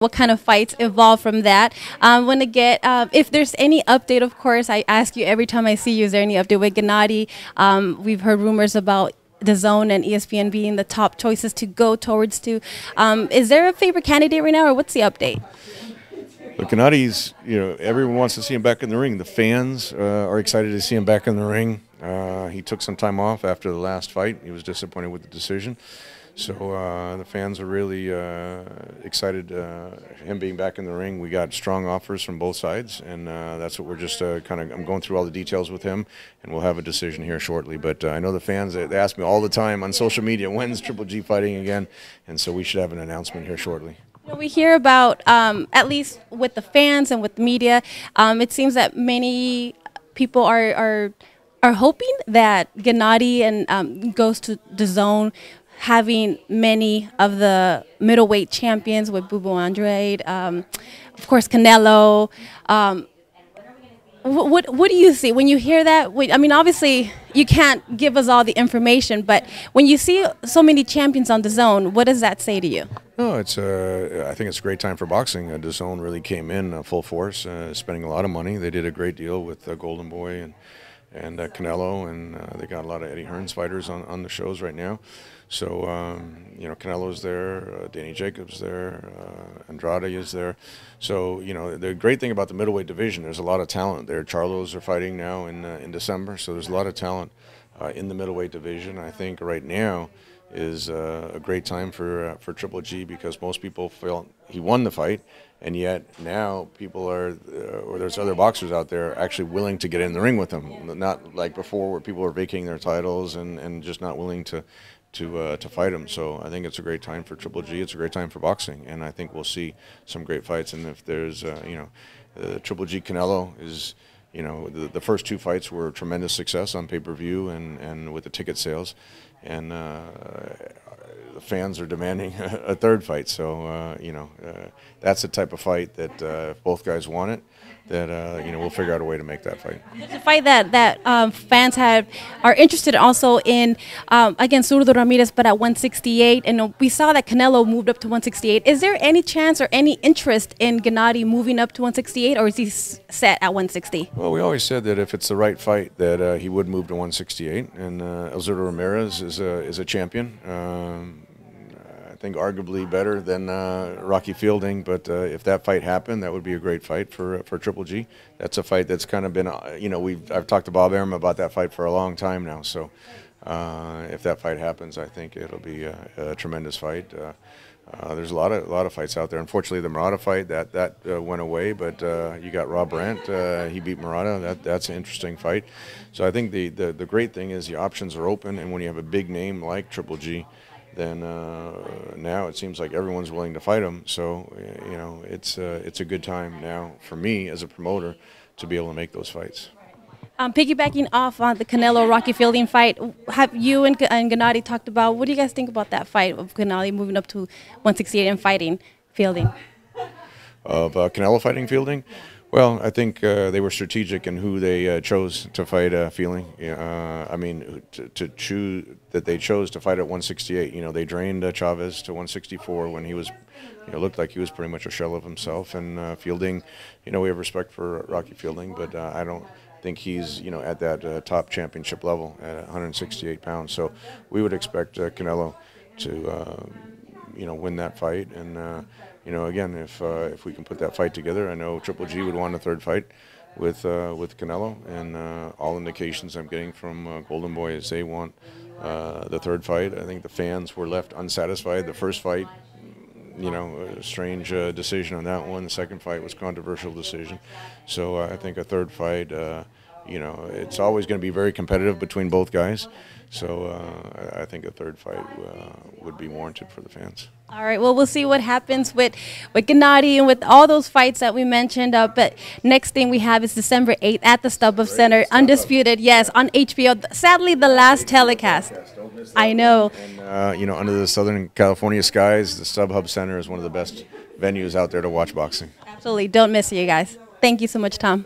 what kind of fights evolve from that. I want to get, if there's any update, of course, I ask you every time I see you, is there any update with Gennady? We've heard rumors about DAZN and ESPN being the top choices to go towards to. Is there a favorite candidate right now, or what's the update? Look, Gennady's, everyone wants to see him back in the ring. The fans are excited to see him back in the ring. He took some time off after the last fight. He was disappointed with the decision. So the fans are really excited him being back in the ring. We got strong offers from both sides, and that's what we're just I'm going through all the details with him, and we'll have a decision here shortly. But I know the fans, they ask me all the time on social media, when's Triple G fighting again? And so we should have an announcement here shortly. We hear about, at least with the fans and with the media, it seems that many people are hoping that Gennady and goes to DAZN, having many of the middleweight champions with Bubu Andrade, of course Canelo. What do you see when you hear that? I mean, obviously you can't give us all the information, but when you see so many champions on DAZN, what does that say to you? No, I think it's a great time for boxing. DAZN really came in full force, spending a lot of money. They did a great deal with Golden Boy and Canelo, and they got a lot of Eddie Hearns fighters on the shows right now. So, Canelo's there, Danny Jacobs there, Andrade is there. So, the great thing about the middleweight division, there's a lot of talent there. Charlos are fighting now in December, so there's a lot of talent in the middleweight division. I think right now is a great time for Triple G, because most people feel he won the fight, and yet now people are, or there's other boxers out there actually willing to get in the ring with him. Not like before where people were vacating their titles and just not willing to fight him. So I think it's a great time for Triple G. It's a great time for boxing, and I think we'll see some great fights. And if there's, Triple G Canelo is, the first two fights were a tremendous success on pay-per-view and with the ticket sales, and the fans are demanding a third fight. So that's the type of fight that if both guys want it, that we'll figure out a way to make that fight. It's a fight that fans are interested also in against Zurdo Ramirez, but at 168, and we saw that Canelo moved up to 168. Is there any chance or any interest in Gennady moving up to 168, or is he set at 160? Well, we always said that if it's the right fight, that he would move to 168, and Zurdo Ramirez is a champion. I think arguably better than Rocky Fielding, but if that fight happened, that would be a great fight for Triple G. That's a fight that's kind of been, I've talked to Bob Arum about that fight for a long time now. So if that fight happens, I think it'll be a tremendous fight. There's a lot of fights out there. Unfortunately, the Murata fight that went away, but you got Rob Brandt. He beat Murata. That's an interesting fight. So I think the great thing is the options are open, and when you have a big name like Triple G, then now it seems like everyone's willing to fight him. So it's a good time now for me as a promoter to be able to make those fights. Piggybacking off on the Canelo-Rocky Fielding fight, have you and Gennady talked about, what do you guys think about that fight of Gennady moving up to 168 and fighting Fielding? Of Canelo fighting Fielding? Well, I think they were strategic in who they chose to fight Fielding. I mean, to choose that they chose to fight at 168. They drained Chavez to 164 when he was, looked like he was pretty much a shell of himself. And Fielding, we have respect for Rocky Fielding, but I don't think he's, at that top championship level at 168 pounds. So we would expect Canelo to, win that fight. And again, if we can put that fight together, I know Triple G would want a third fight with Canelo, and all indications I'm getting from Golden Boy is they want the third fight. I think the fans were left unsatisfied. The first fight, a strange decision on that one. The second fight was a controversial decision. So I think a third fight, it's always going to be very competitive between both guys. So I think a third fight would be warranted for the fans. All right, well, we'll see what happens with Gennady and with all those fights that we mentioned. But next thing we have is December 8th at the StubHub Center, Undisputed, yes, on HBO. Sadly, the last telecast. I know. And, under the Southern California skies, the StubHub Center is one of the best venues out there to watch boxing. Absolutely. Don't miss it, you guys. Thank you so much, Tom.